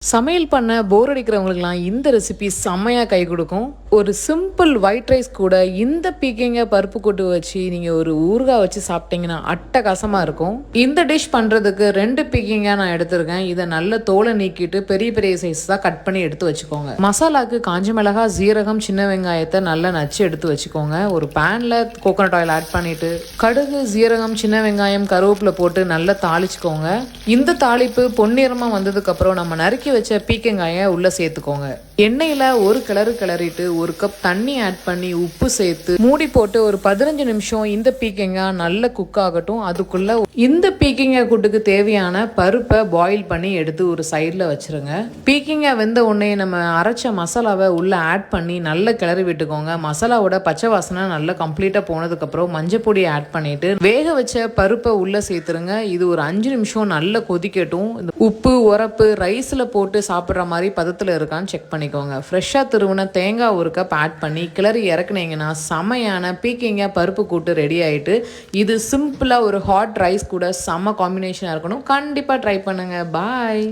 சமையல் பண்ண போர் அடிக்கிறவங்களுக்குலாம் இந்த ரெசிபி செம்மையாக கை கொடுக்கும். ஒரு சிம்பிள் ஒயிட் ரைஸ் கூட இந்த பீக்கிங்க பருப்பு கூட்டு வச்சு நீங்கள் ஒரு ஊறுகாய் வச்சு சாப்பிட்டீங்கன்னா அட்டகாசமாக இருக்கும். இந்த டிஷ் பண்ணுறதுக்கு 2 பீக்கிங்காக நான் எடுத்திருக்கேன். இதை நல்ல தோலை நீக்கிட்டு பெரிய பெரிய சைஸ் தான் கட் பண்ணி எடுத்து வச்சுக்கோங்க. மசாலாவுக்கு காஞ்ச மிளகாய், ஜீரகம், சின்ன வெங்காயத்தை நல்லா நச்சு எடுத்து வச்சுக்கோங்க. ஒரு பேனில் கோகோனட் ஆயில் ஆட் பண்ணிவிட்டு கடுகு, ஜீரகம், சின்ன வெங்காயம், கருவேப்பிலை போட்டு நல்லா தாளிச்சுக்கோங்க. இந்த தாளிப்பு பொன்னிறமாக வந்ததுக்கப்புறம் நம்ம நறுக்கி வச்ச பீக்கங்காயை உள்ள சேர்த்துக்கோங்க. எண்ணெயில ஒரு கிளறிட்டு 1 கப் தண்ணி ஆட் பண்ணி உப்பு சேர்த்து மூடி போட்டு ஒரு 15 நிமிஷம் இந்த பீக்கங்காய் நல்ல குக் ஆகட்டும். அதுக்குள்ள இந்த பீக்கங்காய் கூட்டுக்கு தேவையான பருப்பை பாயில் பண்ணி எடுத்து ஒரு சைட்ல வச்சிருங்க. பீக்கங்காய் வெந்த உடனே நம்ம அரைச்ச மசாலாவை உள்ள ஆட் பண்ணி நல்லா கிளறி விட்டுக்கோங்க. மசாலாவோட பச்சை வாசனை நல்லா கம்ப்ளீட்டா போனதுக்கு அப்புறம் மஞ்சள் பொடி ஆட் பண்ணிட்டு வேக வச்ச பருப்பை உள்ள சேர்த்துருங்க. இது ஒரு 5 நிமிஷம் நல்லா கொதிக்கட்டும். உப்பு, உரப்பு ரைஸ்ல போட்டு சாப்பிட்ற மாதிரி பதத்தில் இருக்கான்னு செக் பண்ணிக்கோங்க. ஃப்ரெஷ்ஷாக திருவுன தேங்காய் 1 கப் ஆட் பண்ணி கிளறி இறக்குனீங்கன்னா செமையான பீக்கிங்க பருப்பு கூட்டு ரெடி ஆகிட்டு. இது சிம்பிளாக ஒரு ஹாட் ரைஸ் கூட செம்ம காம்பினேஷனாக இருக்கணும். கண்டிப்பாக ட்ரை பண்ணுங்கள். பாய்.